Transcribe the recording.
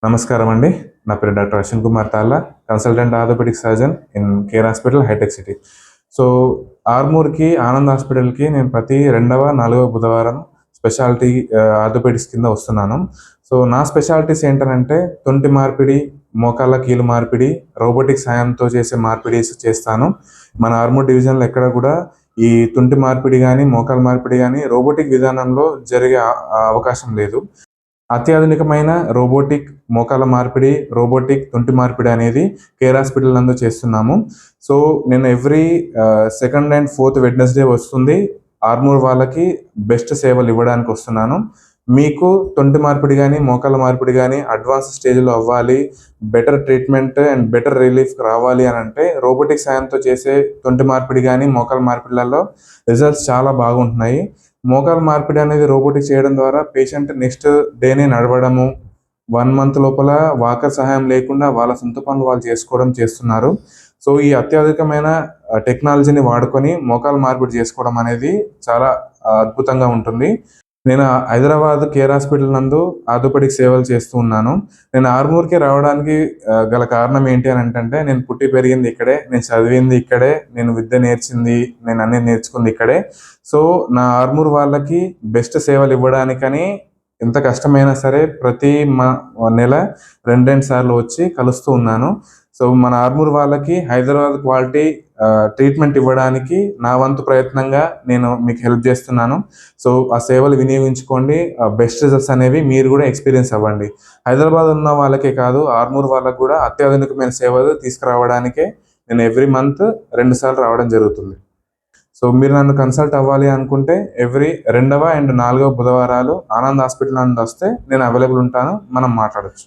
నమస్కారం అండి. నా పేరు doctor Ashwin Kumar Talla, consultant orthopaedic surgeon in Care hospital, హైటెక్ సిటీ. సో, ఆర్మూర్‌కి, ఆనంద్ హాస్పిటల్‌కి నేను ప్రతి రెండవ, నాలుగవ బుధవారం స్పెషాలిటీ ఆర్థోపెడిక్స్ కింద వస్తున్నాను. సో, నా స్పెషాలిటీస్ ఏంటనంటే తొంటి మార్పిడి, మోకాళ్ళ కీలు మార్పిడి, రోబోటిక్ సాయంతో చేసే మార్పిడీస్ చేస్తాను. మన ఆర్మూర్ డివిజన్‌లో ఎక్కడ కూడా ఈ తుంటి మార్పిడి గానీ, మోకాళ్ళ మార్పిడి గానీ రోబోటిక్ విధానంలో జరిగే అవకాశం లేదు. అత్యాధునికమైన రోబోటిక్ మోకాళ్ళ మార్పిడి, రోబోటిక్ తొంటి మార్పిడి అనేది కేర్ హాస్పిటల్ నందు చేస్తున్నాము. సో, నేను every second and fourth Wednesday వస్తుంది. ఆర్మూర్ వాళ్ళకి బెస్ట్ సేవలు ఇవ్వడానికి వస్తున్నాను. మీకు తొంటి మార్పిడి గానీ, మోకాళ్ళ మార్పిడి గానీ అడ్వాన్స్ స్టేజ్‌లో అవ్వాలి, better treatment and better relief రావాలి అనంటే రోబోటిక్ సాయంతో చేసే తొంటి మార్పిడి గానీ, మోకాళ్ళ మార్పిడిలలో రిజల్ట్స్ చాలా బాగుంటున్నాయి. మోకాలు మార్పిడి అనేది రోబోటిక్ చేయడం ద్వారా పేషెంట్ నెక్స్ట్ డేనే నడవడము, 1 మంత్ లోపల వాకర్ సహాయం లేకుండా వాళ్ళ సొంత పనులు వాళ్ళు చేసుకోవడం చేస్తున్నారు. సో, ఈ అత్యాధునికమైన టెక్నాలజీని వాడుకొని మోకాలు మార్పిడి చేసుకోవడం అనేది చాలా అద్భుతంగా ఉంటుంది. నేను హైదరాబాద్ కేర్ హాస్పిటల్ నందు ఆర్థోపెడిక్ సేవలు చేస్తూ ఉన్నాను. నేను ఆర్మూర్‌కి రావడానికి గల కారణం ఏంటి అనంటంటే, నేను పుట్టి పెరిగింది ఇక్కడే, నేను చదివింది ఇక్కడే, నేను విద్య నేర్చింది, నేను అన్నీ నేర్చుకుంది ఇక్కడే. సో, నా ఆర్మూర్ వాళ్ళకి బెస్ట్ సేవలు ఇవ్వడానికని ఎంత కష్టమైనా సరే ప్రతి నెల 2 సార్లు వచ్చి కలుస్తూ ఉన్నాను. సో, మన ఆర్మూర్ వాళ్ళకి హైదరాబాద్ క్వాలిటీ ట్రీట్మెంట్ ఇవ్వడానికి నా వంతు ప్రయత్నంగా నేను మీకు హెల్ప్ చేస్తున్నాను. సో, ఆ సేవలు వినియోగించుకోండి. బెస్ట్ రిజల్ట్స్ అనేవి మీరు కూడా ఎక్స్పీరియన్స్ అవ్వండి. హైదరాబాద్ ఉన్న వాళ్ళకే కాదు, ఆర్మూర్ వాళ్ళకి కూడా అత్యాధునికమైన సేవలు తీసుకురావడానికే నేను ఎవ్రీ మంత్ 2 సార్లు రావడం జరుగుతుంది. సో, మీరు నన్ను కన్సల్ట్ అవ్వాలి అనుకుంటే ఎవ్రీ రెండవ అండ్ నాలుగవ బుధవారాలు ఆనంద్ హాస్పిటల్ నుండి వస్తే నేను అవైలబుల్ ఉంటాను. మనం మాట్లాడొచ్చు.